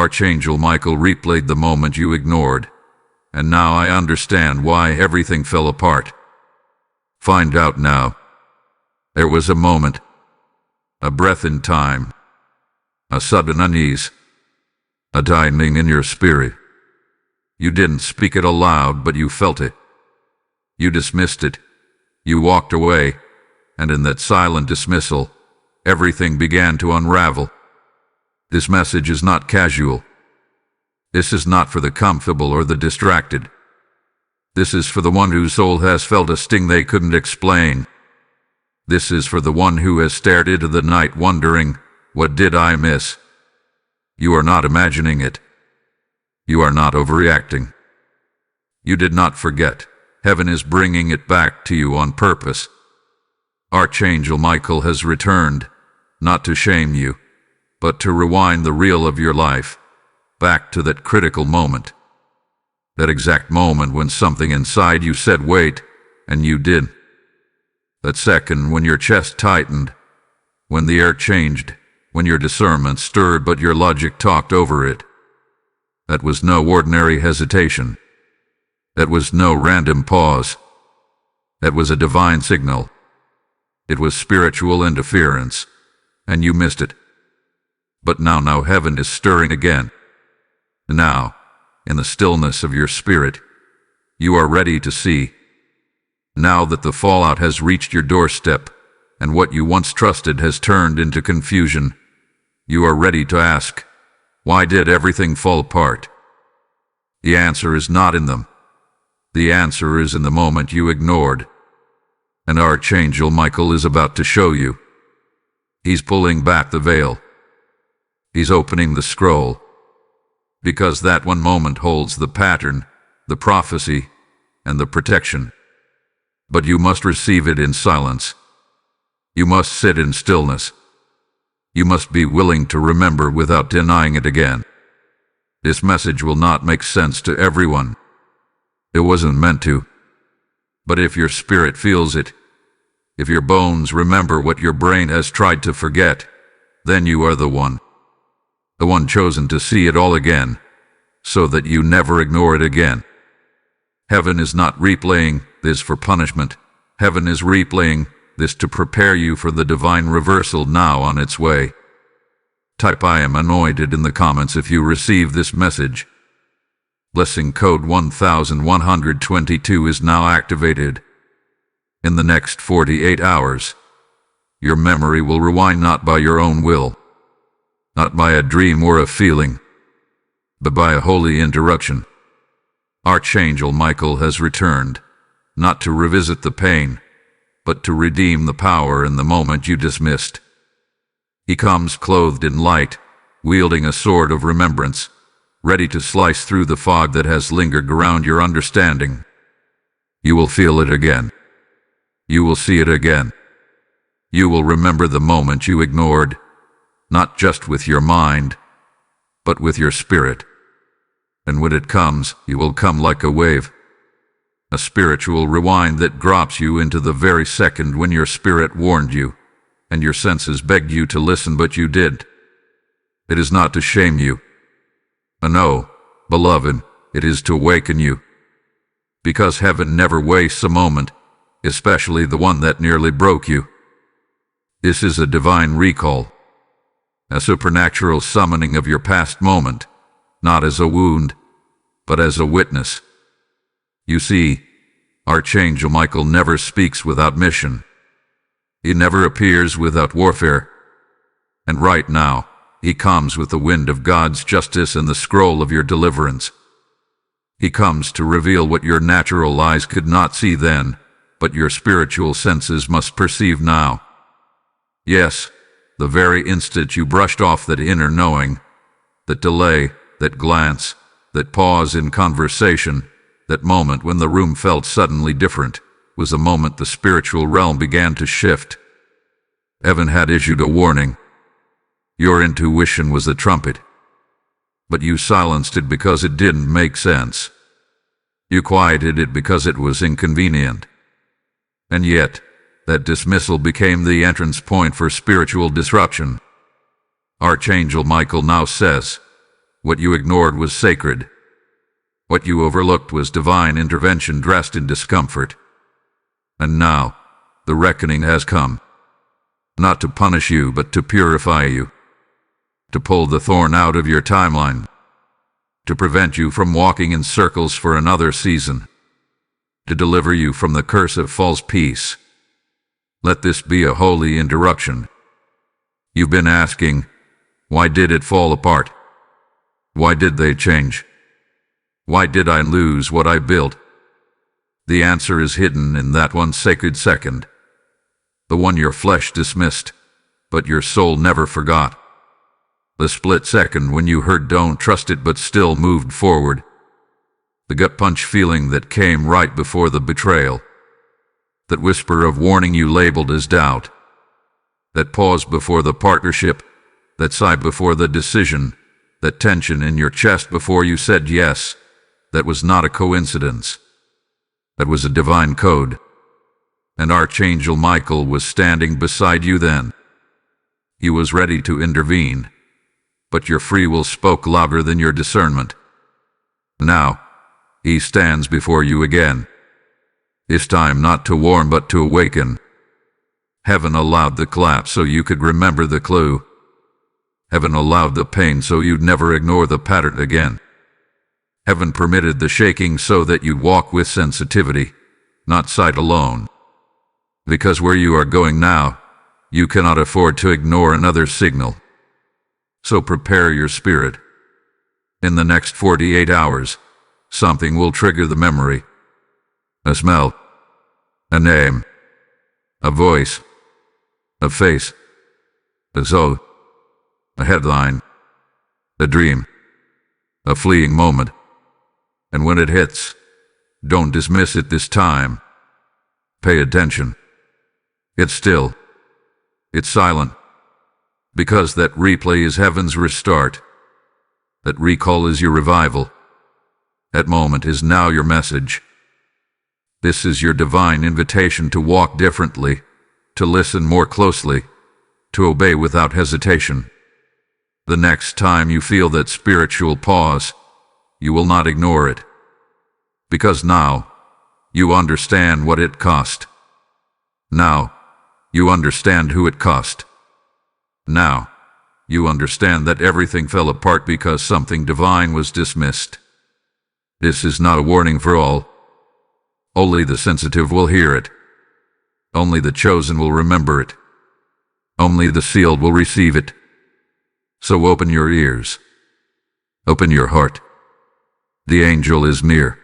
Archangel Michael replayed the moment you ignored. And now I understand why everything fell apart. Find out now. There was a moment, a breath in time, a sudden unease, a tightening in your spirit. You didn't speak it aloud, but you felt it. You dismissed it. You walked away, and in that silent dismissal, everything began to unravel. This message is not casual. This is not for the comfortable or the distracted. This is for the one whose soul has felt a sting they couldn't explain. This is for the one who has stared into the night wondering, what did I miss? You are not imagining it. You are not overreacting. You did not forget. Heaven is bringing it back to you on purpose. Archangel Michael has returned, not to shame you, but to rewind the reel of your life, back to that critical moment. That exact moment when something inside you said wait, and you did. That second when your chest tightened, when the air changed, when your discernment stirred but your logic talked over it. That was no ordinary hesitation. That was no random pause. That was a divine signal. It was spiritual interference, and you missed it. But now heaven is stirring again. Now, in the stillness of your spirit, you are ready to see. Now that the fallout has reached your doorstep, and what you once trusted has turned into confusion, you are ready to ask, why did everything fall apart? The answer is not in them. The answer is in the moment you ignored. And Archangel Michael is about to show you. He's pulling back the veil. He's opening the scroll. Because that one moment holds the pattern, the prophecy, and the protection. But you must receive it in silence. You must sit in stillness. You must be willing to remember without denying it again. This message will not make sense to everyone. It wasn't meant to. But if your spirit feels it, if your bones remember what your brain has tried to forget, then you are the one chosen to see it all again, so that you never ignore it again. Heaven is not replaying this for punishment. Heaven is replaying this to prepare you for the divine reversal now on its way. Type I am anointed in the comments if you receive this message. Blessing code 1122 is now activated. In the next 48 hours, your memory will rewind not by your own will, not by a dream or a feeling, but by a holy interruption. Archangel Michael has returned, not to revisit the pain, but to redeem the power in the moment you dismissed. He comes clothed in light, wielding a sword of remembrance, ready to slice through the fog that has lingered around your understanding. You will feel it again. You will see it again. You will remember the moment you ignored, not just with your mind, but with your spirit. And when it comes, you will come like a wave. A spiritual rewind that drops you into the very second when your spirit warned you, and your senses begged you to listen but you did. It is not to shame you. No, beloved, it is to awaken you. Because heaven never wastes a moment, especially the one that nearly broke you. This is a divine recall, a supernatural summoning of your past moment, not as a wound, but as a witness. You see, Archangel Michael never speaks without mission. He never appears without warfare. And right now, he comes with the wind of God's justice and the scroll of your deliverance. He comes to reveal what your natural eyes could not see then, but your spiritual senses must perceive now. Yes, the very instant you brushed off that inner knowing, that delay, that glance, that pause in conversation, that moment when the room felt suddenly different, was the moment the spiritual realm began to shift. Heaven had issued a warning. Your intuition was the trumpet, but you silenced it because it didn't make sense. You quieted it because it was inconvenient. And yet, that dismissal became the entrance point for spiritual disruption. Archangel Michael now says, What you ignored was sacred. What you overlooked was divine intervention dressed in discomfort. And now, the reckoning has come. Not to punish you, but to purify you. To pull the thorn out of your timeline. To prevent you from walking in circles for another season. To deliver you from the curse of false peace. Let this be a holy interruption. You've been asking, why did it fall apart? Why did they change? Why did I lose what I built? The answer is hidden in that one sacred second. The one your flesh dismissed, but your soul never forgot. The split second when you heard don't trust it but still moved forward. The gut punch feeling that came right before the betrayal. That whisper of warning you labeled as doubt. That pause before the partnership. That sigh before the decision. That tension in your chest before you said yes. That was not a coincidence. That was a divine code. And Archangel Michael was standing beside you then. He was ready to intervene. But your free will spoke louder than your discernment. Now, he stands before you again. This time not to warn but to awaken. Heaven allowed the collapse so you could remember the clue. Heaven allowed the pain so you'd never ignore the pattern again. Heaven permitted the shaking so that you'd walk with sensitivity, not sight alone. Because where you are going now, you cannot afford to ignore another signal. So prepare your spirit. In the next 48 hours, something will trigger the memory. A smell, a name, a voice, a face, a soul, a headline, a dream, a fleeting moment. And when it hits, don't dismiss it this time. Pay attention. It's still. It's silent. Because that replay is heaven's restart. That recall is your revival. That moment is now your message. This is your divine invitation to walk differently, to listen more closely, to obey without hesitation. The next time you feel that spiritual pause, you will not ignore it. Because now, you understand what it cost. Now, you understand who it cost. Now, you understand that everything fell apart because something divine was dismissed. This is not a warning for all. Only the sensitive will hear it. Only the chosen will remember it. Only the sealed will receive it. So open your ears. Open your heart. The angel is near.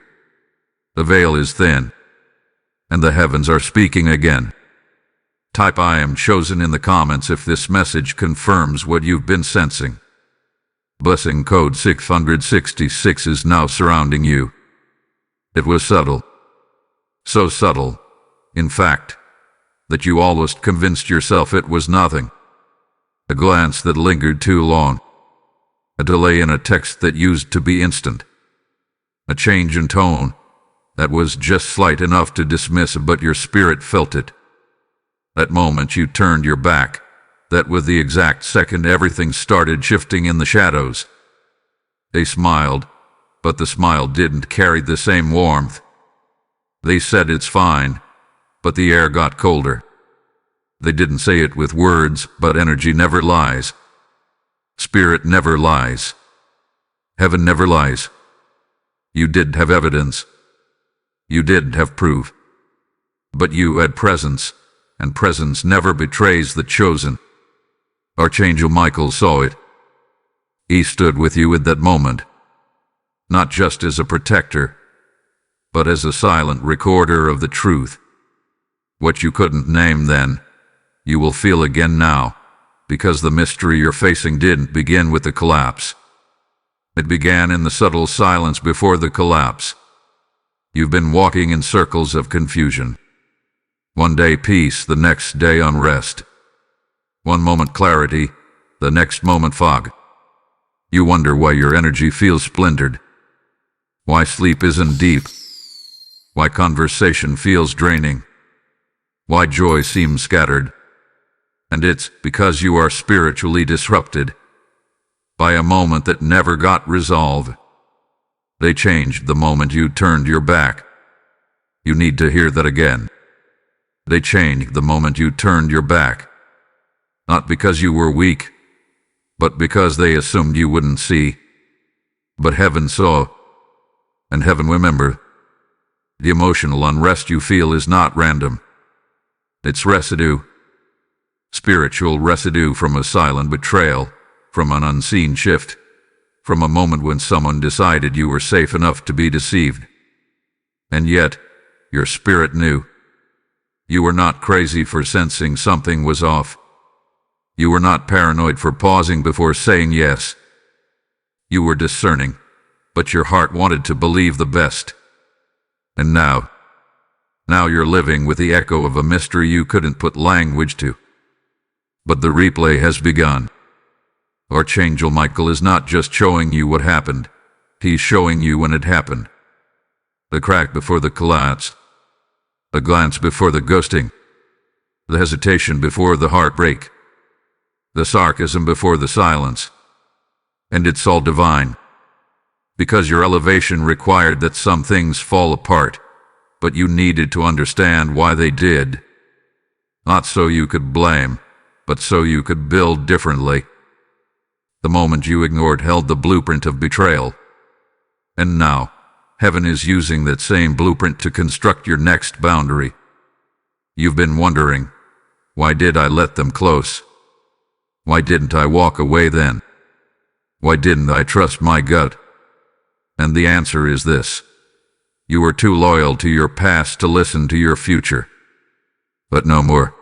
The veil is thin. And the heavens are speaking again. Type I am chosen in the comments if this message confirms what you've been sensing. Blessing code 666 is now surrounding you. It was subtle. So subtle, in fact, that you almost convinced yourself it was nothing. A glance that lingered too long. A delay in a text that used to be instant. A change in tone that was just slight enough to dismiss, but your spirit felt it. That moment you turned your back, that with the exact second everything started shifting in the shadows. They smiled, but the smile didn't carry the same warmth. They said it's fine, but the air got colder. They didn't say it with words, but energy never lies. Spirit never lies. Heaven never lies. You did have evidence. You did have proof. But you had presence, and presence never betrays the chosen. Archangel Michael saw it. He stood with you at that moment, not just as a protector, but as a silent recorder of the truth. What you couldn't name then, you will feel again now, because the mystery you're facing didn't begin with the collapse. It began in the subtle silence before the collapse. You've been walking in circles of confusion. One day peace, the next day unrest. One moment clarity, the next moment fog. You wonder why your energy feels splintered. Why sleep isn't deep. Why conversation feels draining. Why joy seems scattered. And it's because you are spiritually disrupted. by a moment that never got resolved. They changed the moment you turned your back. You need to hear that again. They changed the moment you turned your back. Not because you were weak, but because they assumed you wouldn't see. But heaven saw, and heaven remembered. The emotional unrest you feel is not random. It's residue. Spiritual residue from a silent betrayal, from an unseen shift, from a moment when someone decided you were safe enough to be deceived. And yet, your spirit knew. You were not crazy for sensing something was off. You were not paranoid for pausing before saying yes. You were discerning, but your heart wanted to believe the best. And now you're living with the echo of a mystery you couldn't put language to. But the replay has begun. Archangel Michael is not just showing you what happened, he's showing you when it happened. The crack before the collapse, the glance before the ghosting, the hesitation before the heartbreak, the sarcasm before the silence. And it's all divine. Because your elevation required that some things fall apart, but you needed to understand why they did. Not so you could blame, but so you could build differently. The moment you ignored held the blueprint of betrayal. And now, heaven is using that same blueprint to construct your next boundary. You've been wondering, why did I let them close? Why didn't I walk away then? Why didn't I trust my gut? And the answer is this. You were too loyal to your past to listen to your future. But no more.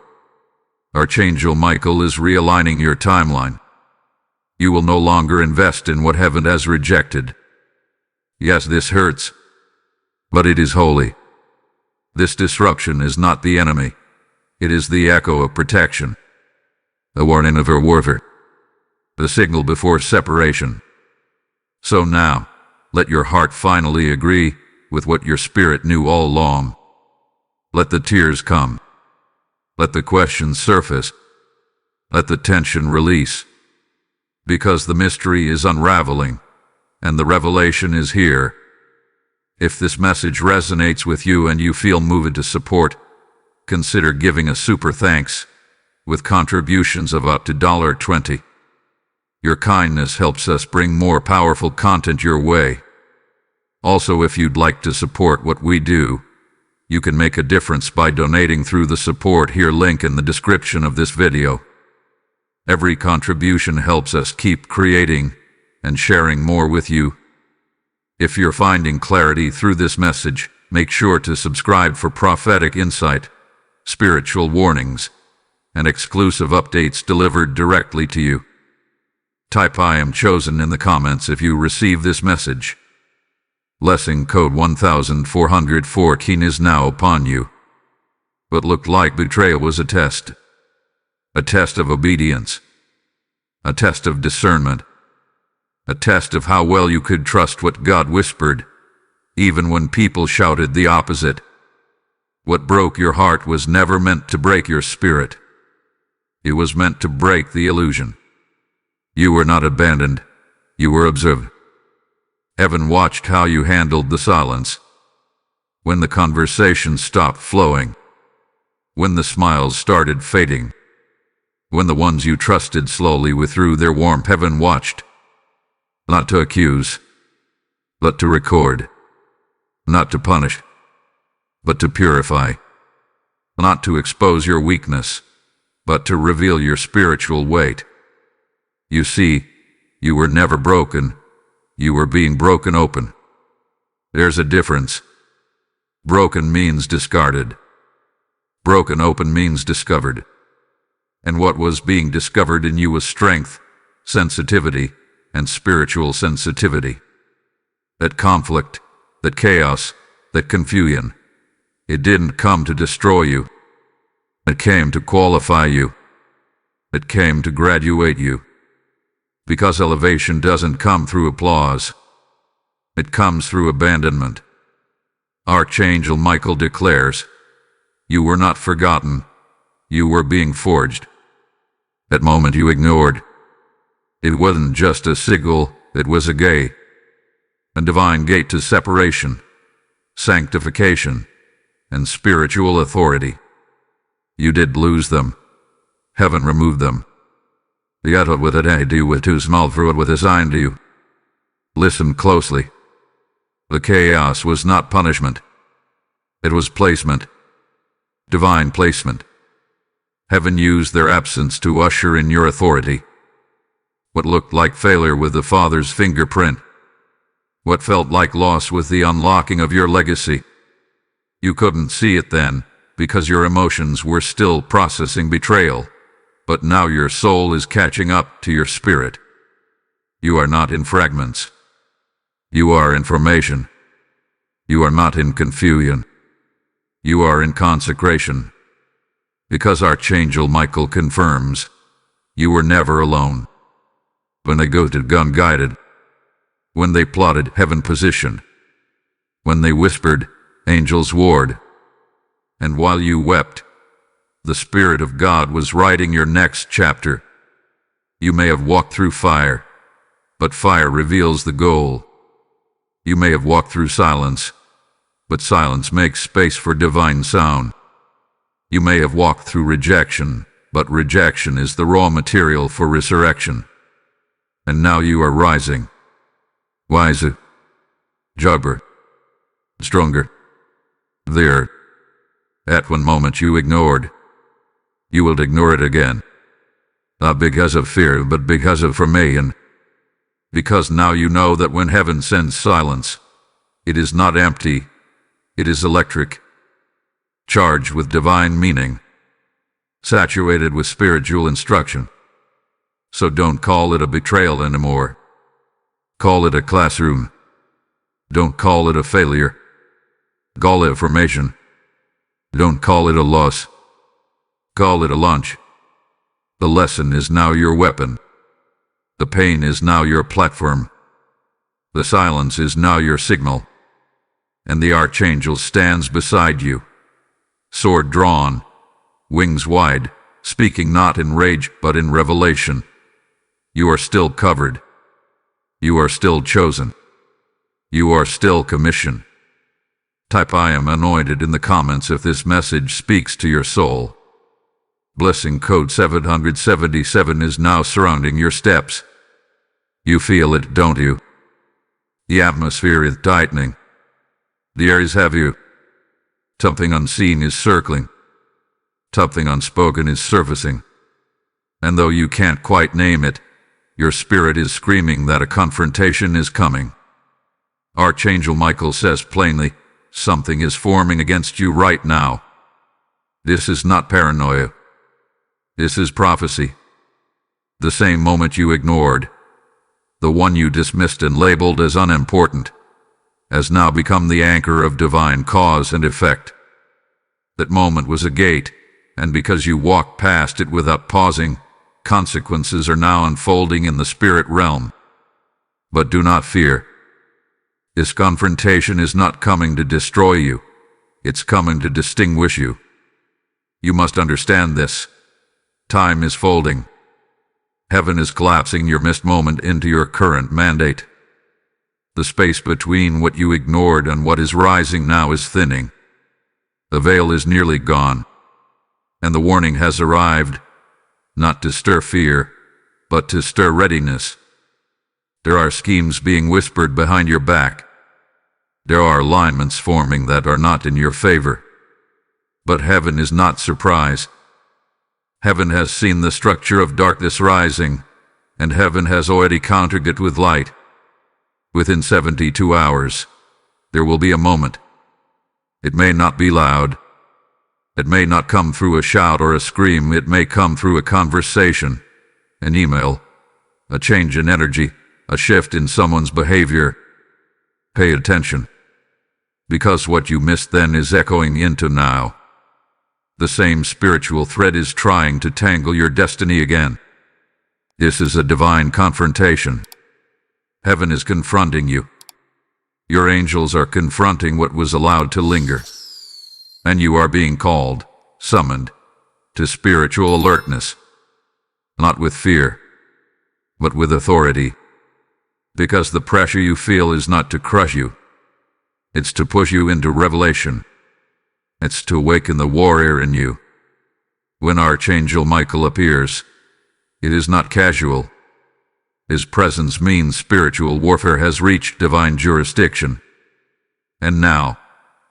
Archangel Michael is realigning your timeline. You will no longer invest in what heaven has rejected. Yes, this hurts, but it is holy. This disruption is not the enemy. It is the echo of protection. The warning of a warfare. The signal before separation. So now, let your heart finally agree with what your spirit knew all along. Let the tears come. Let the questions surface. Let the tension release. Because the mystery is unraveling, and the revelation is here. If this message resonates with you and you feel moved to support, consider giving a super thanks with contributions of up to $20. Your kindness helps us bring more powerful content your way. Also, if you'd like to support what we do, you can make a difference by donating through the support here link in the description of this video. Every contribution helps us keep creating and sharing more with you. If you're finding clarity through this message, make sure to subscribe for prophetic insight, spiritual warnings, and exclusive updates delivered directly to you. Type I am chosen in the comments if you receive this message. Blessing code 1414 is now upon you. What looked like betrayal was a test of obedience, a test of discernment, a test of how well you could trust what God whispered, even when people shouted the opposite. What broke your heart was never meant to break your spirit. It was meant to break the illusion. You were not abandoned. You were observed. Heaven watched how you handled the silence. When the conversation stopped flowing. When the smiles started fading. When the ones you trusted slowly withdrew their warmth, heaven watched. Not to accuse, but to record. Not to punish, but to purify. Not to expose your weakness, but to reveal your spiritual weight. You see, you were never broken. You were being broken open. There's a difference. Broken means discarded. Broken open means discovered. And what was being discovered in you was strength, sensitivity, and spiritual sensitivity. That conflict, that chaos, that confusion. It didn't come to destroy you. It came to qualify you. It came to graduate you. Because elevation doesn't come through applause. It comes through abandonment. Archangel Michael declares, you were not forgotten. You were being forged. That moment you ignored. It wasn't just a signal, it was a gate. A divine gate to separation, sanctification, and spiritual authority. You did lose them. Heaven removed them. Yet with it I do with too small for what was assigned to you. Listen closely. The chaos was not punishment. It was placement. Divine placement. Heaven used their absence to usher in your authority. What looked like failure with the Father's fingerprint. What felt like loss with the unlocking of your legacy. You couldn't see it then, because your emotions were still processing betrayal, but now your soul is catching up to your spirit. You are not in fragments. You are in formation. You are not in confusion. You are in consecration. Because Archangel Michael confirms, you were never alone. When they goaded gun guided, when they plotted heaven positioned, when they whispered angels ward, and while you wept, the Spirit of God was writing your next chapter. You may have walked through fire, but fire reveals the goal. You may have walked through silence, but silence makes space for divine sound. You may have walked through rejection, but rejection is the raw material for resurrection. And now you are rising. Wiser. Jobber. Stronger. There. At one moment you ignored. You will ignore it again. Not because of fear, but because of formation. Because now you know that when heaven sends silence, it is not empty, it is electric, charged with divine meaning, saturated with spiritual instruction. So don't call it a betrayal anymore. Call it a classroom. Don't call it a failure. Call it formation. Don't call it a loss. Call it a launch. The lesson is now your weapon. The pain is now your platform. The silence is now your signal. And the Archangel stands beside you, sword drawn, wings wide, speaking not in rage but in revelation. You are still covered. You are still chosen. You are still commissioned. Type I am anointed in the comments if this message speaks to your soul. Blessing code 777 is now surrounding your steps. You feel it, don't you? The atmosphere is tightening. The air is heavy. Something unseen is circling. Something unspoken is surfacing. And though you can't quite name it, your spirit is screaming that a confrontation is coming. Archangel Michael says plainly, something is forming against you right now. This is not paranoia. This is prophecy. The same moment you ignored, the one you dismissed and labeled as unimportant, has now become the anchor of divine cause and effect. That moment was a gate, and because you walked past it without pausing, consequences are now unfolding in the spirit realm. But do not fear. This confrontation is not coming to destroy you. It's coming to distinguish you. You must understand this. Time is folding. Heaven is collapsing your missed moment into your current mandate. The space between what you ignored and what is rising now is thinning. The veil is nearly gone, and the warning has arrived, not to stir fear, but to stir readiness. There are schemes being whispered behind your back. There are alignments forming that are not in your favor. But heaven is not surprised. Heaven has seen the structure of darkness rising, and heaven has already countered it with light. Within 72 hours, there will be a moment. It may not be loud. It may not come through a shout or a scream. It may come through a conversation, an email, a change in energy, a shift in someone's behavior. Pay attention, because what you missed then is echoing into now. The same spiritual thread is trying to tangle your destiny again. This is a divine confrontation. Heaven is confronting you. Your angels are confronting what was allowed to linger. And you are being called, summoned, to spiritual alertness. Not with fear, but with authority. Because the pressure you feel is not to crush you. It's to push you into revelation. It's to awaken the warrior in you. When Archangel Michael appears, it is not casual. His presence means spiritual warfare has reached divine jurisdiction. And now,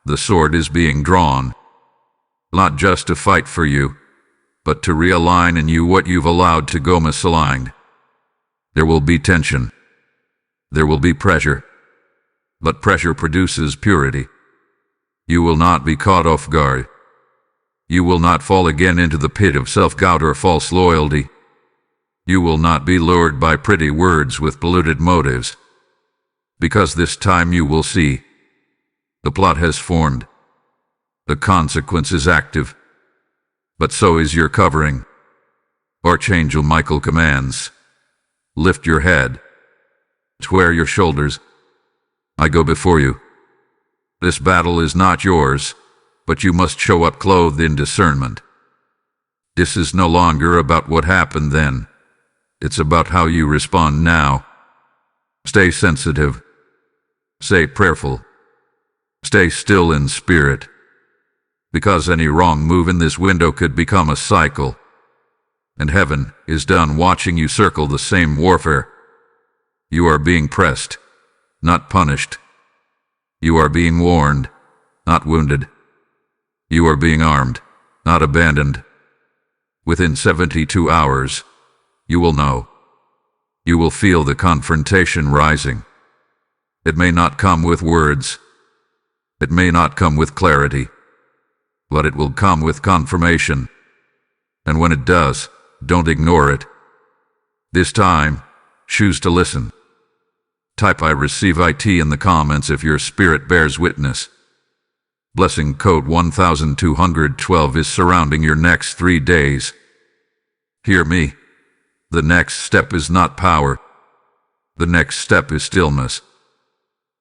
the sword is being drawn, not just to fight for you, but to realign in you what you've allowed to go misaligned. There will be tension. There will be pressure. But pressure produces purity. You will not be caught off guard. You will not fall again into the pit of self-doubt or false loyalty. You will not be lured by pretty words with polluted motives. Because this time you will see. The plot has formed. The consequence is active. But so is your covering. Archangel Michael commands. Lift your head. Square your shoulders. I go before you. This battle is not yours, but you must show up clothed in discernment. This is no longer about what happened then. It's about how you respond now. Stay sensitive. Stay prayerful. Stay still in spirit. Because any wrong move in this window could become a cycle. And heaven is done watching you circle the same warfare. You are being pressed, not punished. You are being warned, not wounded. You are being armed, not abandoned. Within 72 hours, you will know. You will feel the confrontation rising. It may not come with words. It may not come with clarity. But it will come with confirmation. And when it does, don't ignore it. This time, choose to listen. Type I receive IT in the comments if your spirit bears witness. Blessing code 1212 is surrounding your next 3 days. Hear me. The next step is not power. The next step is stillness.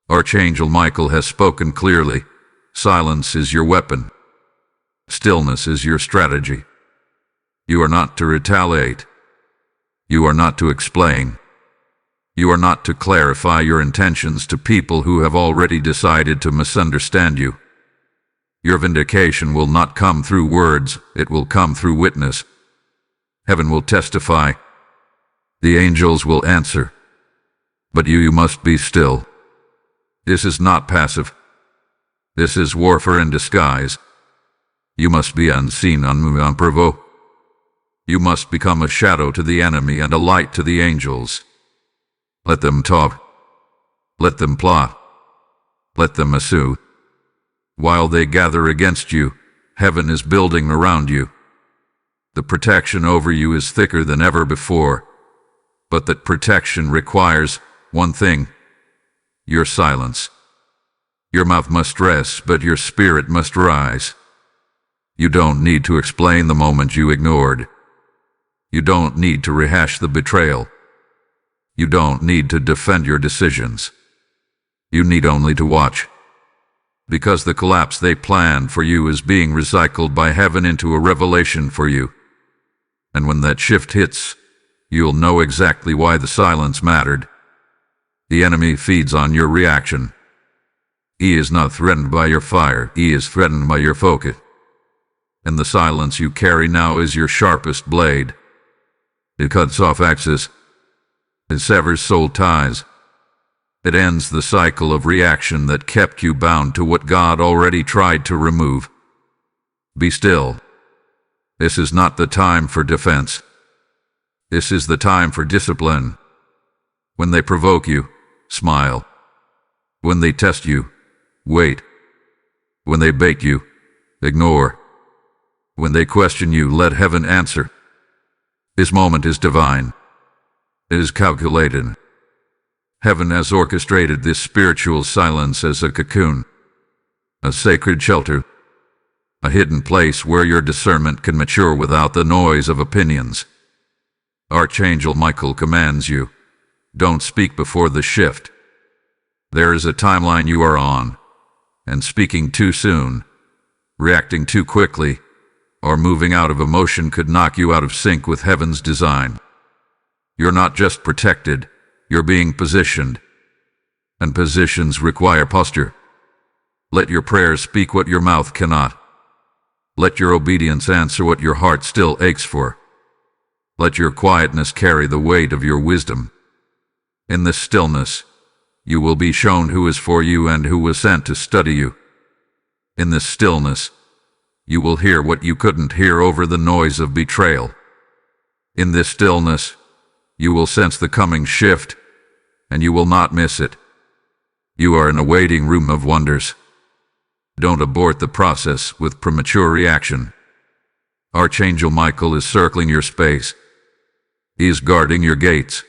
Archangel Michael has spoken clearly. Silence is your weapon. Stillness is your strategy. You are not to retaliate. You are not to explain. You are not to clarify your intentions to people who have already decided to misunderstand you. Your vindication will not come through words, it will come through witness. Heaven will testify. The angels will answer. But you must be still. This is not passive. This is warfare in disguise. You must be unseen, unprovoked. You must become a shadow to the enemy and a light to the angels. Let them talk. Let them plot. Let them assume. While they gather against you, heaven is building around you. The protection over you is thicker than ever before. But that protection requires one thing: your silence. Your mouth must rest, but your spirit must rise. You don't need to explain the moment you ignored. You don't need to rehash the betrayal. You don't need to defend your decisions. You need only to watch. Because the collapse they planned for you is being recycled by heaven into a revelation for you. And when that shift hits, you'll know exactly why the silence mattered. The enemy feeds on your reaction. He is not threatened by your fire, he is threatened by your focus. And the silence you carry now is your sharpest blade. It cuts off access. It severs soul ties. It ends the cycle of reaction that kept you bound to what God already tried to remove. Be still. This is not the time for defense. This is the time for discipline. When they provoke you, smile. When they test you, wait. When they bait you, ignore. When they question you, let heaven answer. This moment is divine. It is calculated. Heaven has orchestrated this spiritual silence as a cocoon, a sacred shelter, a hidden place where your discernment can mature without the noise of opinions. Archangel Michael commands you, don't speak before the shift. There is a timeline you are on, and speaking too soon, reacting too quickly, or moving out of emotion could knock you out of sync with heaven's design. You're not just protected, you're being positioned. And positions require posture. Let your prayers speak what your mouth cannot. Let your obedience answer what your heart still aches for. Let your quietness carry the weight of your wisdom. In this stillness, you will be shown who is for you and who was sent to study you. In this stillness, you will hear what you couldn't hear over the noise of betrayal. In this stillness, you will sense the coming shift, and you will not miss it. You are in a waiting room of wonders. Don't abort the process with premature reaction. Archangel Michael is circling your space. He is guarding your gates.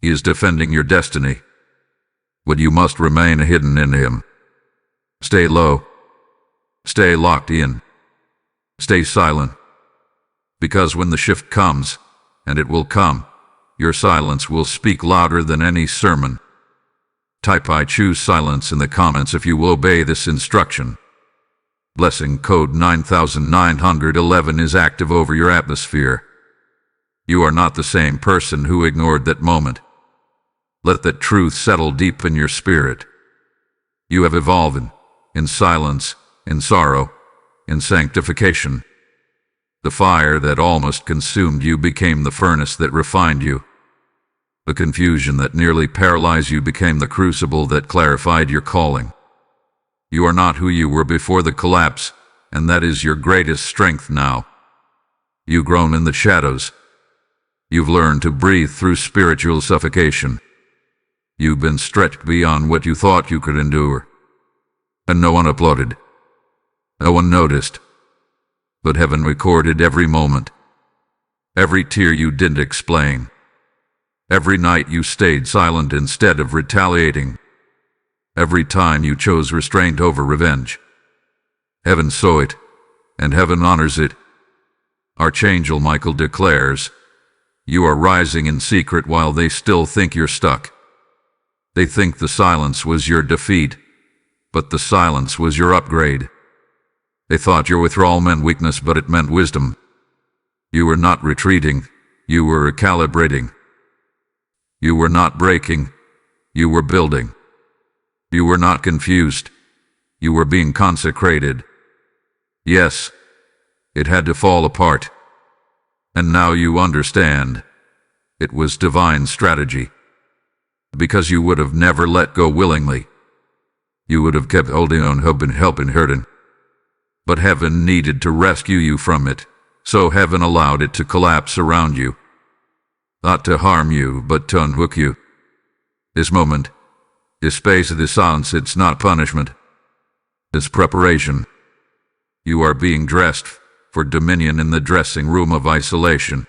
He is defending your destiny. But you must remain hidden in him. Stay low. Stay locked in. Stay silent. Because when the shift comes, and it will come, your silence will speak louder than any sermon. Type "I choose silence" in the comments if you will obey this instruction. Blessing code 9911 is active over your atmosphere. You are not the same person who ignored that moment. Let that truth settle deep in your spirit. You have evolved in silence, in sorrow, in sanctification. The fire that almost consumed you became the furnace that refined you. The confusion that nearly paralyzed you became the crucible that clarified your calling. You are not who you were before the collapse, and that is your greatest strength now. You've grown in the shadows. You've learned to breathe through spiritual suffocation. You've been stretched beyond what you thought you could endure. And no one applauded. No one noticed. But heaven recorded every moment. Every tear you didn't explain. Every night you stayed silent instead of retaliating. Every time you chose restraint over revenge. Heaven saw it, and heaven honors it. Archangel Michael declares, you are rising in secret while they still think you're stuck. They think the silence was your defeat, but the silence was your upgrade. They thought your withdrawal meant weakness, but it meant wisdom. You were not retreating, you were recalibrating. You were not breaking, you were building. You were not confused, you were being consecrated. Yes, it had to fall apart. And now you understand. It was divine strategy. Because you would have never let go willingly. You would have kept holding on, helping, hurting. But heaven needed to rescue you from it, so heaven allowed it to collapse around you. Not to harm you, but to unhook you. This moment, this space of this silence, it's not punishment. It's preparation. You are being dressed for dominion in the dressing room of isolation.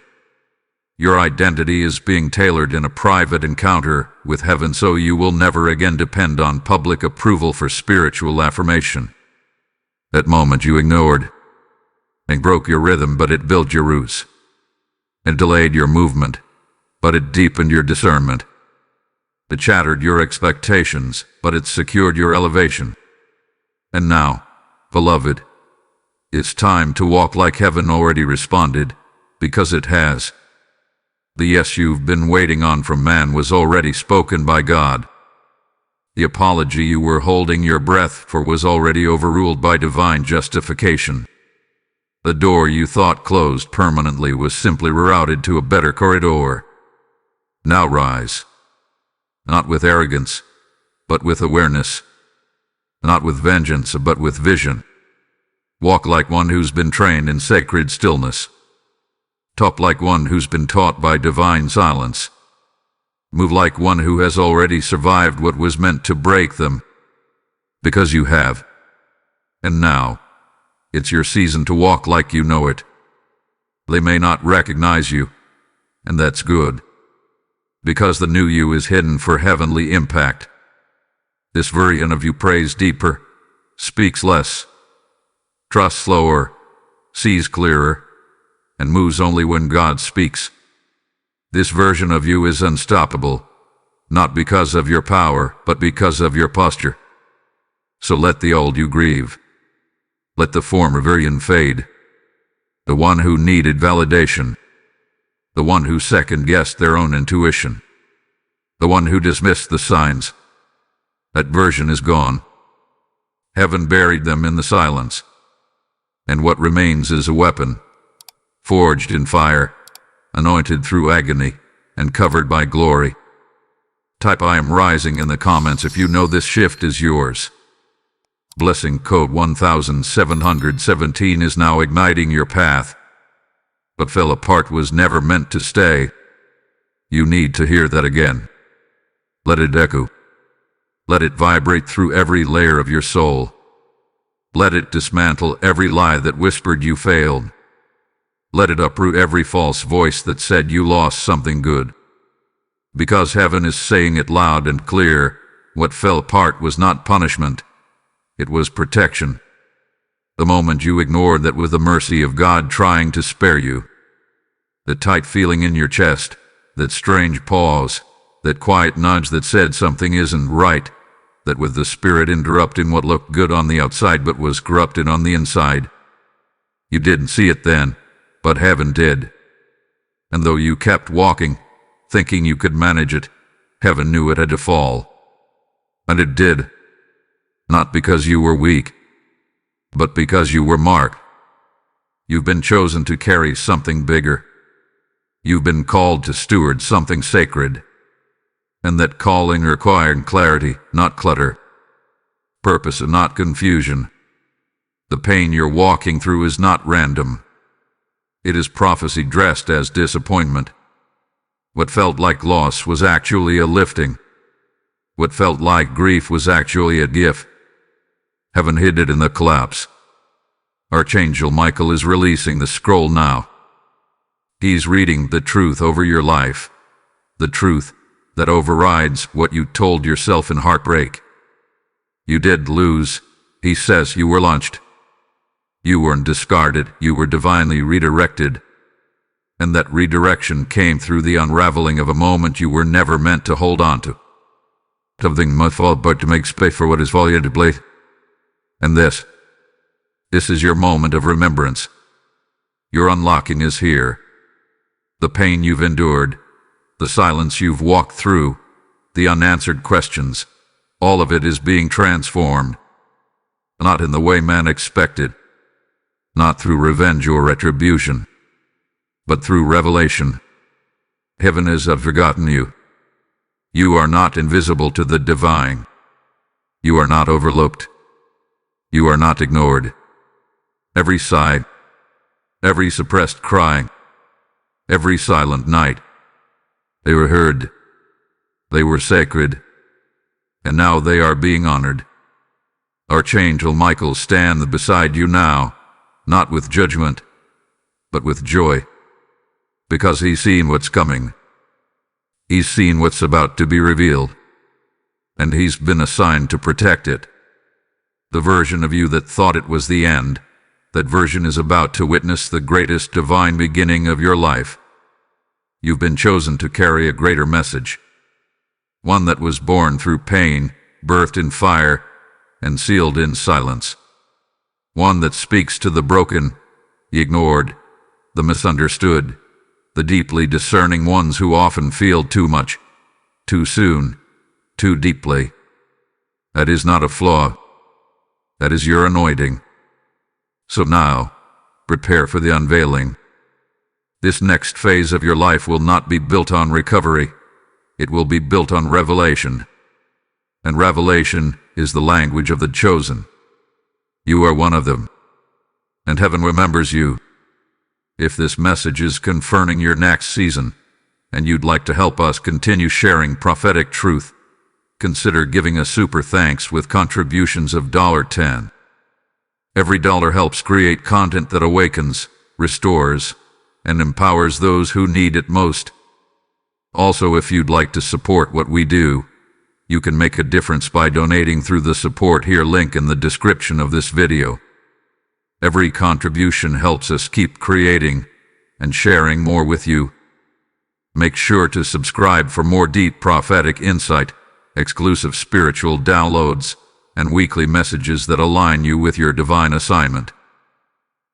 Your identity is being tailored in a private encounter with heaven, so you will never again depend on public approval for spiritual affirmation. That moment you ignored. It broke your rhythm, but it built your roots. It delayed your movement, but it deepened your discernment. It shattered your expectations, but it secured your elevation. And now, beloved, it's time to walk like heaven already responded, because it has. The yes you've been waiting on from man was already spoken by God. The apology you were holding your breath for was already overruled by divine justification. The door you thought closed permanently was simply rerouted to a better corridor. Now rise. Not with arrogance, but with awareness. Not with vengeance, but with vision. Walk like one who's been trained in sacred stillness. Talk like one who's been taught by divine silence. Move like one who has already survived what was meant to break them. Because you have. And now, it's your season to walk like you know it. They may not recognize you, and that's good. Because the new you is hidden for heavenly impact. This version of you prays deeper, speaks less, trusts slower, sees clearer, and moves only when God speaks. This version of you is unstoppable, not because of your power, but because of your posture. So let the old you grieve. Let the former version fade. The one who needed validation. the one who second-guessed their own intuition, the one who dismissed the signs. That version is gone. Heaven buried them in the silence, and what remains is a weapon, forged in fire, anointed through agony, and covered by glory. Type "I am rising" in the comments if you know this shift is yours. Blessing code 1717 is now igniting your path. What fell apart was never meant to stay. You need to hear that again. Let it echo. Let it vibrate through every layer of your soul. Let it dismantle every lie that whispered you failed. Let it uproot every false voice that said you lost something good. Because heaven is saying it loud and clear, what fell apart was not punishment. It was protection. The moment you ignored that was the mercy of God trying to spare you. The tight feeling in your chest, that strange pause, that quiet nudge that said something isn't right, that with the spirit interrupting what looked good on the outside but was corrupted on the inside. You didn't see it then, but heaven did. And though you kept walking, thinking you could manage it, heaven knew it had to fall. And it did. Not because you were weak, but because you were marked. You've been chosen to carry something bigger. You've been called to steward something sacred. And that calling required clarity, not clutter. Purpose and not confusion. The pain you're walking through is not random. It is prophecy dressed as disappointment. What felt like loss was actually a lifting. What felt like grief was actually a gift. Heaven hid it in the collapse. Archangel Michael is releasing the scroll now. He's reading the truth over your life. The truth that overrides what you told yourself in heartbreak. You did lose. He says you were launched. You weren't discarded. You were divinely redirected. And that redirection came through the unraveling of a moment you were never meant to hold on to. Something must fall apart to make space for what is falling to place. And this is your moment of remembrance. Your unlocking is here. The pain you've endured, the silence you've walked through, the unanswered questions, all of it is being transformed. Not in the way man expected, not through revenge or retribution, but through revelation. Heaven has forgotten you. You are not invisible to the divine. You are not overlooked. You are not ignored. Every sigh, every suppressed cry, every silent night, they were heard. They were sacred. And now they are being honored. Archangel Michael stands beside you now, not with judgment, but with joy. Because he's seen what's coming. He's seen what's about to be revealed. And he's been assigned to protect it. The version of you that thought it was the end, that version is about to witness the greatest divine beginning of your life. You've been chosen to carry a greater message. One that was born through pain, birthed in fire, and sealed in silence. One that speaks to the broken, the ignored, the misunderstood, the deeply discerning ones who often feel too much, too soon, too deeply. That is not a flaw. That is your anointing. So now, prepare for the unveiling. This next phase of your life will not be built on recovery. It will be built on revelation. And revelation is the language of the chosen. You are one of them. And heaven remembers you. If this message is confirming your next season, and you'd like to help us continue sharing prophetic truth, consider giving a super thanks with contributions of $10. Every dollar helps create content that awakens, restores, and empowers those who need it most. Also, if you'd like to support what we do, you can make a difference by donating through the support here link in the description of this video. Every contribution helps us keep creating and sharing more with you. Make sure to subscribe for more deep prophetic insight, exclusive spiritual downloads, and weekly messages that align you with your divine assignment.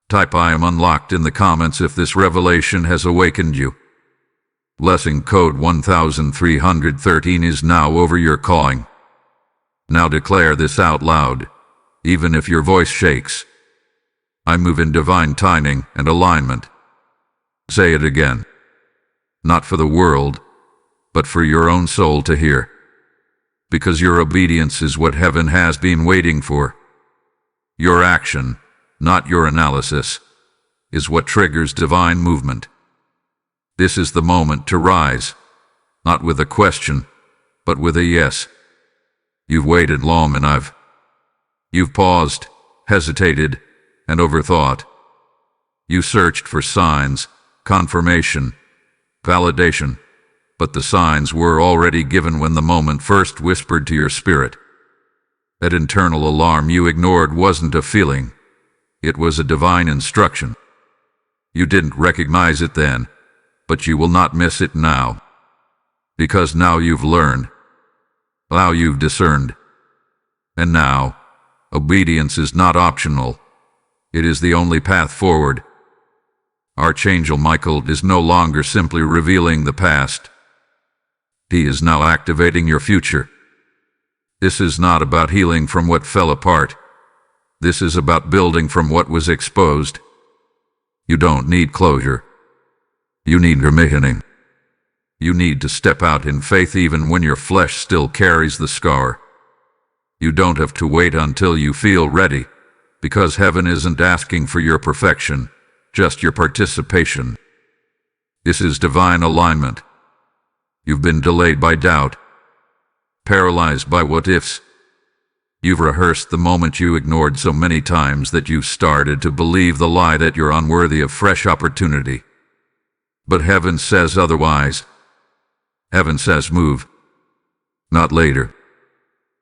Type "I am unlocked" in the comments if this revelation has awakened you. Blessing code 1313 is now over your calling. Now declare this out loud, even if your voice shakes. I move in divine timing and alignment. Say it again. Not for the world, but for your own soul to hear. Because your obedience is what heaven has been waiting for. Your action, not your analysis, is what triggers divine movement. This is the moment to rise, not with a question, but with a yes. You've waited long enough. You've paused, hesitated, and overthought. You searched for signs, confirmation, validation, but the signs were already given when the moment first whispered to your spirit. That internal alarm you ignored wasn't a feeling. It was a divine instruction. You didn't recognize it then, but you will not miss it now. Because now you've learned. Now you've discerned. And now, obedience is not optional. It is the only path forward. Archangel Michael is no longer simply revealing the past. He is now activating your future. This is not about healing from what fell apart. This is about building from what was exposed. You don't need closure. You need remitting. You need to step out in faith even when your flesh still carries the scar. You don't have to wait until you feel ready, because heaven isn't asking for your perfection, just your participation. This is divine alignment. You've been delayed by doubt, paralyzed by what-ifs. You've rehearsed the moment you ignored so many times that you've started to believe the lie that you're unworthy of fresh opportunity. But heaven says otherwise. Heaven says move. Not later.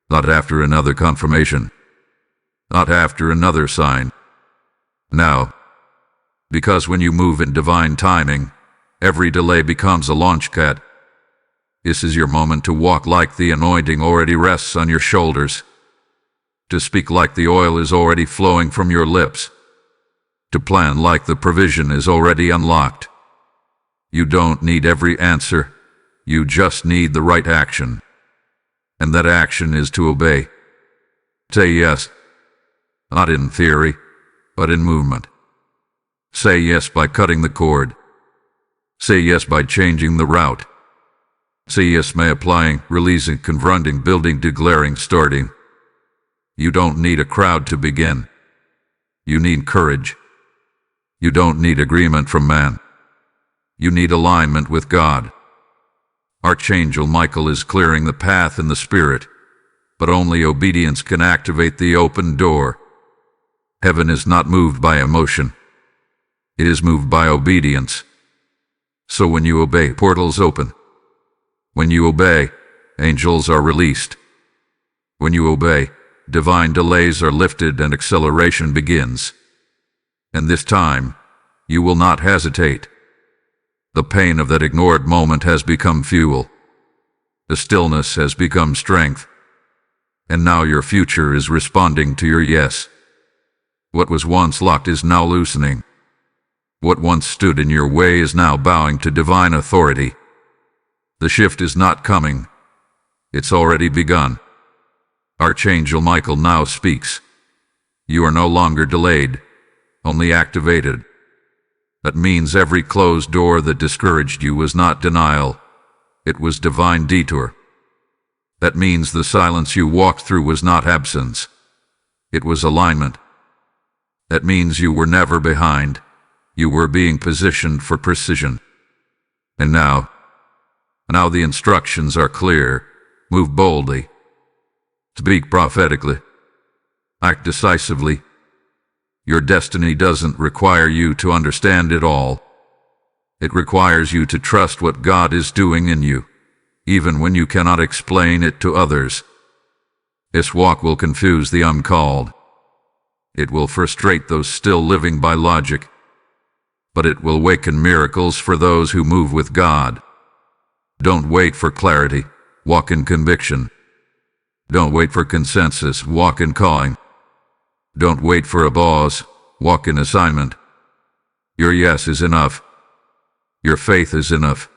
Not after another confirmation. Not after another sign. Now. Because when you move in divine timing, every delay becomes a launchpad. This is your moment to walk like the anointing already rests on your shoulders. To speak like the oil is already flowing from your lips. To plan like the provision is already unlocked. You don't need every answer. You just need the right action. And that action is to obey. Say yes. Not in theory, but in movement. Say yes by cutting the cord. Say yes by changing the route. Say yes by applying, releasing, confronting, building, declaring, starting. You don't need a crowd to begin. You need courage. You don't need agreement from man. You need alignment with God. Archangel Michael is clearing the path in the spirit, but only obedience can activate the open door. Heaven is not moved by emotion. It is moved by obedience. So when you obey, portals open. When you obey, angels are released. When you obey, divine delays are lifted and acceleration begins. And this time, you will not hesitate. The pain of that ignored moment has become fuel. The stillness has become strength. And now your future is responding to your yes. What was once locked is now loosening. What once stood in your way is now bowing to divine authority. The shift is not coming. It's already begun. Archangel Michael now speaks. You are no longer delayed, only activated. That means every closed door that discouraged you was not denial. It was divine detour. That means the silence you walked through was not absence. It was alignment. That means you were never behind. You were being positioned for precision. And now the instructions are clear. Move boldly. Speak prophetically. Act decisively. Your destiny doesn't require you to understand it all. It requires you to trust what God is doing in you, even when you cannot explain it to others. This walk will confuse the uncalled. It will frustrate those still living by logic. But it will awaken miracles for those who move with God. Don't wait for clarity. Walk in conviction. Don't wait for consensus. Walk in calling. Don't wait for applause. Walk in assignment. Your yes is enough. Your faith is enough.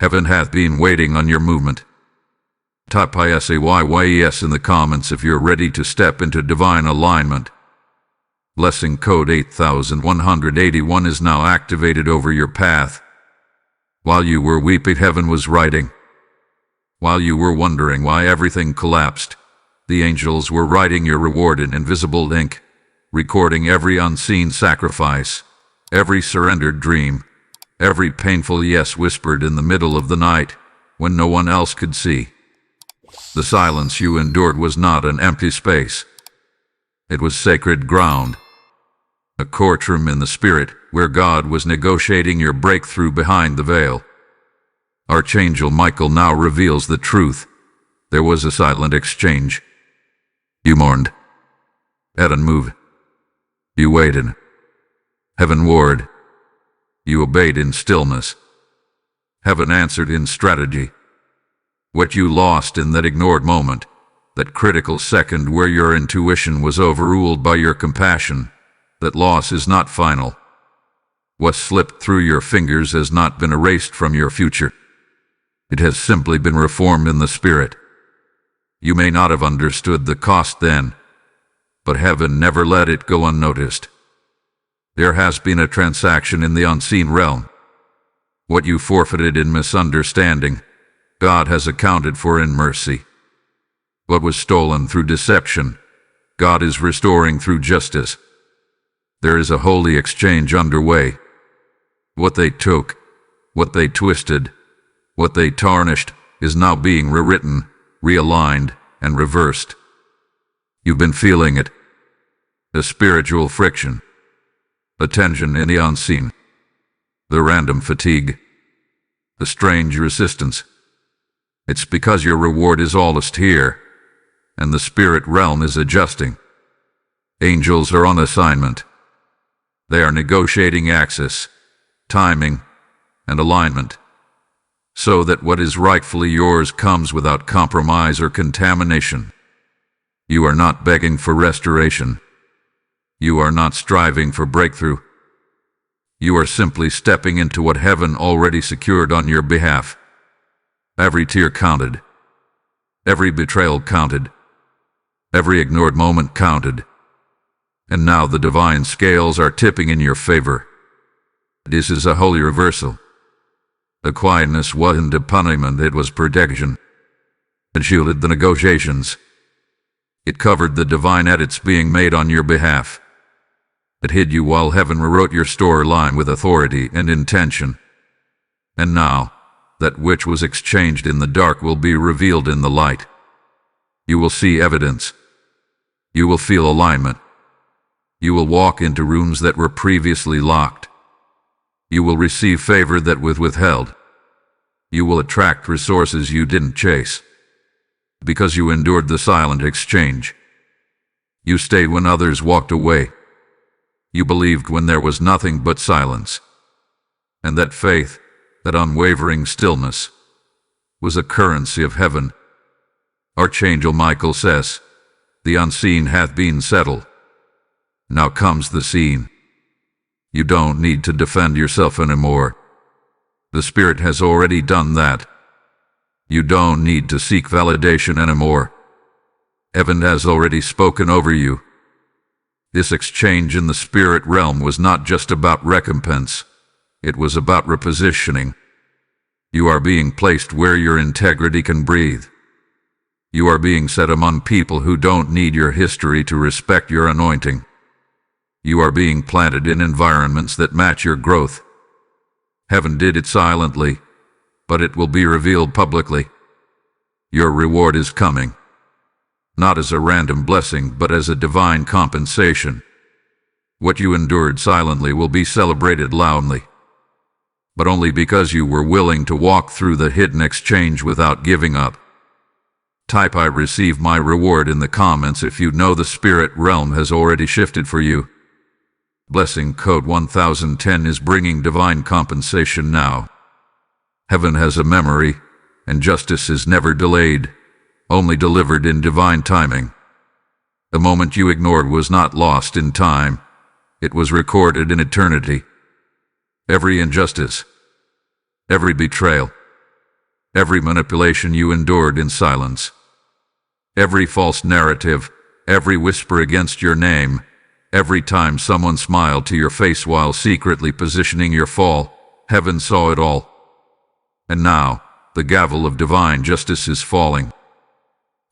Heaven hath been waiting on your movement. Type ISAYYES in the comments if you're ready to step into divine alignment. Blessing code 8181 is now activated over your path. While you were weeping, heaven was writing. While you were wondering why everything collapsed, the angels were writing your reward in invisible ink, recording every unseen sacrifice, every surrendered dream, every painful yes whispered in the middle of the night when no one else could see. The silence you endured was not an empty space. It was sacred ground. A courtroom in the spirit where God was negotiating your breakthrough behind the veil. Archangel Michael now reveals the truth. There was a silent exchange. You mourned. Heaven moved. You waited. Heaven warred. You obeyed in stillness. Heaven answered in strategy. What you lost in that ignored moment, that critical second where your intuition was overruled by your compassion, that loss is not final. What slipped through your fingers has not been erased from your future. It has simply been reformed in the spirit. You may not have understood the cost then, but heaven never let it go unnoticed. There has been a transaction in the unseen realm. What you forfeited in misunderstanding, God has accounted for in mercy. What was stolen through deception, God is restoring through justice. There is a holy exchange underway. What they took, what they twisted, what they tarnished is now being rewritten, realigned, and reversed. You've been feeling it. The spiritual friction, the tension in the unseen, the random fatigue, the strange resistance. It's because your reward is almost here, and the spirit realm is adjusting. Angels are on assignment. They are negotiating access, timing, and alignment, so that what is rightfully yours comes without compromise or contamination. You are not begging for restoration. You are not striving for breakthrough. You are simply stepping into what heaven already secured on your behalf. Every tear counted. Every betrayal counted. Every ignored moment counted. And now the divine scales are tipping in your favor. This is a holy reversal. The quietness wasn't a punishment, it was protection. It shielded the negotiations. It covered the divine edits being made on your behalf. It hid you while heaven rewrote your storyline with authority and intention. And now, that which was exchanged in the dark will be revealed in the light. You will see evidence. You will feel alignment. You will walk into rooms that were previously locked. You will receive favor that was withheld. You will attract resources you didn't chase. Because you endured the silent exchange. You stayed when others walked away. You believed when there was nothing but silence. And that faith, that unwavering stillness, was a currency of heaven. Archangel Michael says, "The unseen hath been settled." Now comes the scene. You don't need to defend yourself anymore. The Spirit has already done that. You don't need to seek validation anymore. Heaven has already spoken over you. This exchange in the spirit realm was not just about recompense. It was about repositioning. You are being placed where your integrity can breathe. You are being set among people who don't need your history to respect your anointing. You are being planted in environments that match your growth. Heaven did it silently, but it will be revealed publicly. Your reward is coming, not as a random blessing, but as a divine compensation. What you endured silently will be celebrated loudly, but only because you were willing to walk through the hidden exchange without giving up. Type "I receive my reward" in the comments if you know the spirit realm has already shifted for you. Blessing code 1010 is bringing divine compensation now. Heaven has a memory, and justice is never delayed, only delivered in divine timing. The moment you ignored was not lost in time. It was recorded in eternity. Every injustice, every betrayal, every manipulation you endured in silence, every false narrative, every whisper against your name, every time someone smiled to your face while secretly positioning your fall, heaven saw it all. And now, the gavel of divine justice is falling.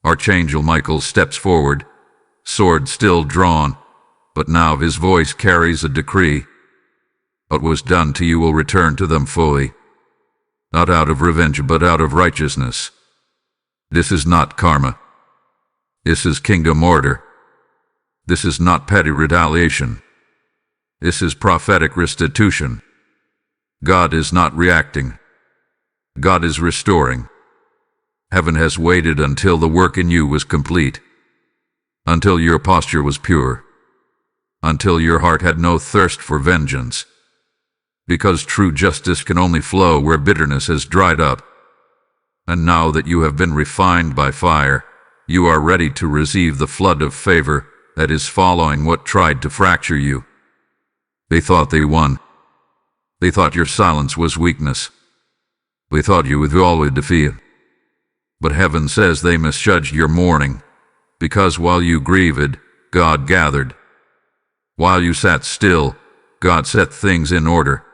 Archangel Michael steps forward, sword still drawn, but now his voice carries a decree. What was done to you will return to them fully, not out of revenge but out of righteousness. This is not karma. This is kingdom order. This is not petty retaliation. This is prophetic restitution. God is not reacting. God is restoring. Heaven has waited until the work in you was complete, until your posture was pure, until your heart had no thirst for vengeance, because true justice can only flow where bitterness has dried up. And now that you have been refined by fire, you are ready to receive the flood of favor that is following what tried to fracture you. They thought they won. They thought your silence was weakness. They thought you would always defeat. But heaven says they misjudged your mourning, because while you grieved, God gathered. While you sat still, God set things in order.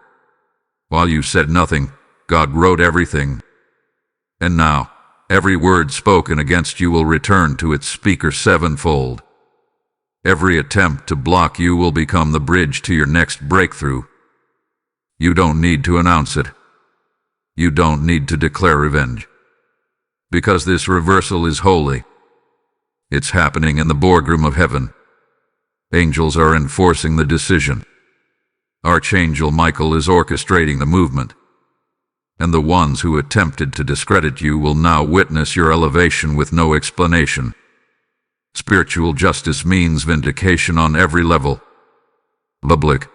While you said nothing, God wrote everything. And now, every word spoken against you will return to its speaker sevenfold. Every attempt to block you will become the bridge to your next breakthrough. You don't need to announce it. You don't need to declare revenge. Because this reversal is holy. It's happening in the boardroom of heaven. Angels are enforcing the decision. Archangel Michael is orchestrating the movement. And the ones who attempted to discredit you will now witness your elevation with no explanation. Spiritual justice means vindication on every level. Public.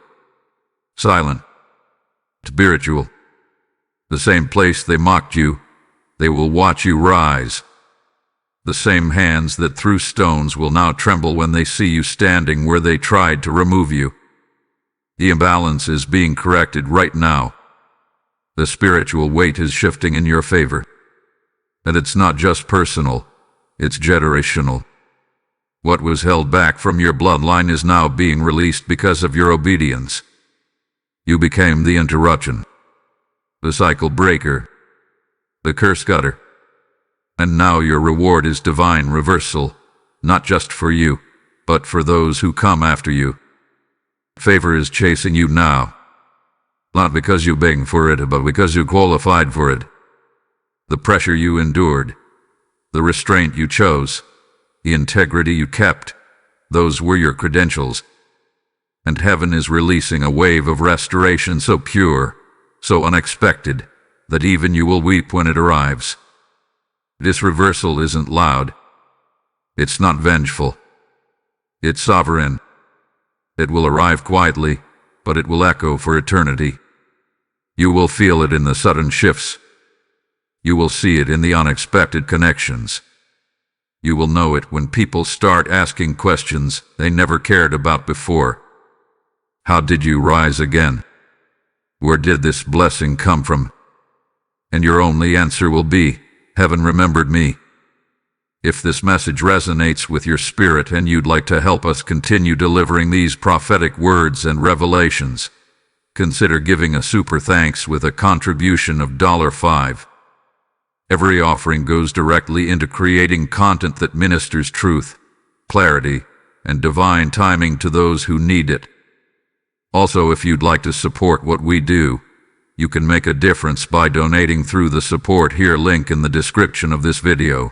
Silent. Spiritual. The same place they mocked you, they will watch you rise. The same hands that threw stones will now tremble when they see you standing where they tried to remove you. The imbalance is being corrected right now. The spiritual weight is shifting in your favor. And it's not just personal, it's generational. What was held back from your bloodline is now being released because of your obedience. You became the interruption, the cycle breaker, the curse cutter. And now your reward is divine reversal, not just for you, but for those who come after you. Favor is chasing you now, not because you begged for it, but because you qualified for it. The pressure you endured, the restraint you chose, the integrity you kept, those were your credentials. And heaven is releasing a wave of restoration so pure, so unexpected, that even you will weep when it arrives. This reversal isn't loud. It's not vengeful. It's sovereign. It will arrive quietly, but it will echo for eternity. You will feel it in the sudden shifts. You will see it in the unexpected connections. You will know it when people start asking questions they never cared about before. How did you rise again? Where did this blessing come from? And your only answer will be, heaven remembered me. If this message resonates with your spirit and you'd like to help us continue delivering these prophetic words and revelations, consider giving a super thanks with a contribution of $5. Every offering goes directly into creating content that ministers truth, clarity, and divine timing to those who need it. Also, if you'd like to support what we do, you can make a difference by donating through the Support Here link in the description of this video.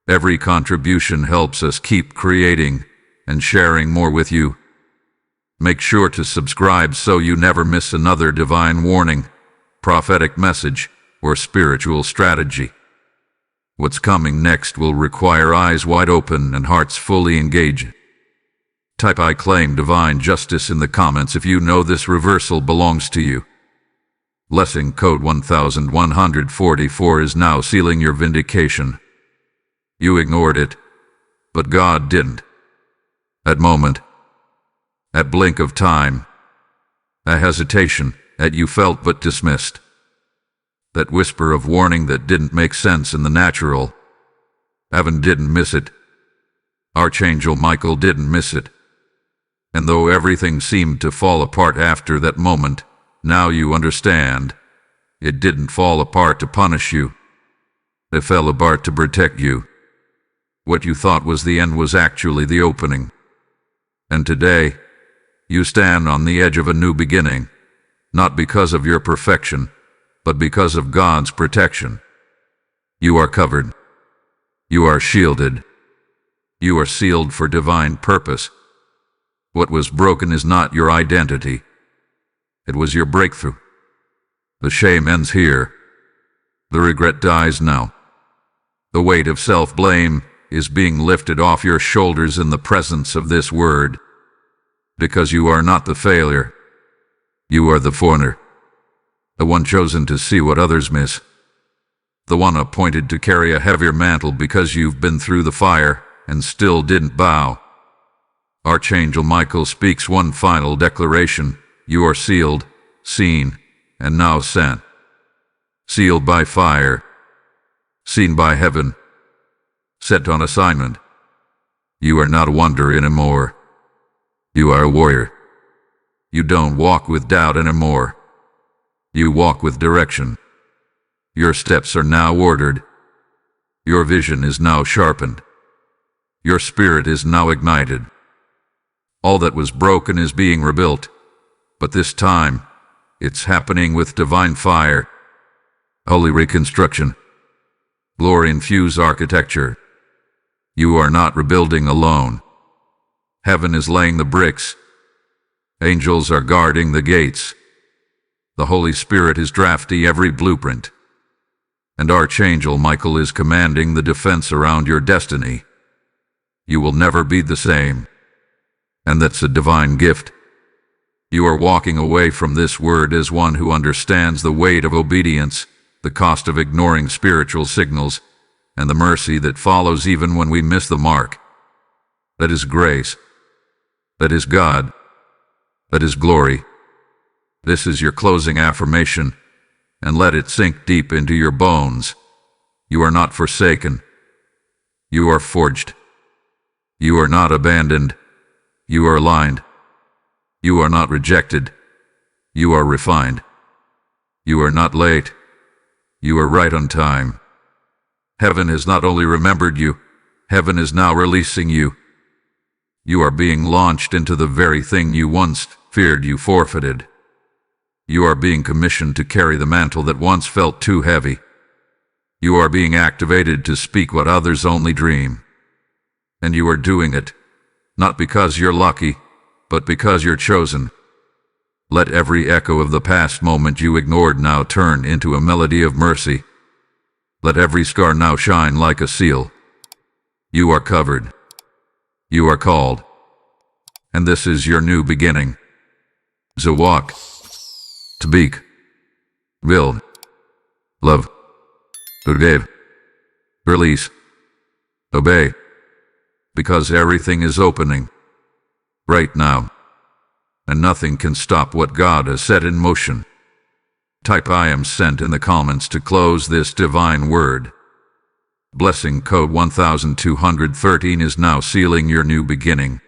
Every contribution helps us keep creating and sharing more with you. Make sure to subscribe so you never miss another divine warning, prophetic message, or spiritual strategy. What's coming next will require eyes wide open and hearts fully engaged. Type "I claim divine justice" in the comments if you know this reversal belongs to you. Blessing code 1144 is now sealing your vindication. You ignored it, but God didn't. At moment, at blink of time, a hesitation that you felt but dismissed. That whisper of warning that didn't make sense in the natural. Heaven didn't miss it. Archangel Michael didn't miss it. And though everything seemed to fall apart after that moment, now you understand. It didn't fall apart to punish you. It fell apart to protect you. What you thought was the end was actually the opening. And today, you stand on the edge of a new beginning, not because of your perfection, but because of God's protection. You are covered. You are shielded. You are sealed for divine purpose. What was broken is not your identity. It was your breakthrough. The shame ends here. The regret dies now. The weight of self-blame is being lifted off your shoulders in the presence of this word. Because you are not the failure. You are the foreigner. The one chosen to see what others miss. The one appointed to carry a heavier mantle because you've been through the fire and still didn't bow. Archangel Michael speaks one final declaration. You are sealed, seen, and now sent. Sealed by fire. Seen by heaven. Set on assignment. You are not a wanderer anymore. You are a warrior. You don't walk with doubt anymore. You walk with direction. Your steps are now ordered. Your vision is now sharpened. Your spirit is now ignited. All that was broken is being rebuilt, but this time, it's happening with divine fire. Holy reconstruction. Glory-infused architecture. You are not rebuilding alone. Heaven is laying the bricks. Angels are guarding the gates. The Holy Spirit is drafting every blueprint. And Archangel Michael is commanding the defense around your destiny. You will never be the same. And that's a divine gift. You are walking away from this word as one who understands the weight of obedience, the cost of ignoring spiritual signals, and the mercy that follows even when we miss the mark. That is grace. That is God. That is glory. This is your closing affirmation, and let it sink deep into your bones. You are not forsaken. You are forged. You are not abandoned. You are aligned. You are not rejected. You are refined. You are not late. You are right on time. Heaven has not only remembered you, heaven is now releasing you. You are being launched into the very thing you once feared you forfeited. You are being commissioned to carry the mantle that once felt too heavy. You are being activated to speak what others only dream. And you are doing it, not because you're lucky, but because you're chosen. Let every echo of the past moment you ignored now turn into a melody of mercy. Let every scar now shine like a seal. You are covered. You are called. And this is your new beginning. So walk. Speak. Build. Love. Forgive. Release. Obey. Because everything is opening. Right now. And nothing can stop what God has set in motion. Type I am sent in the comments to close this divine word. Blessing code 1213 is now sealing your new beginning.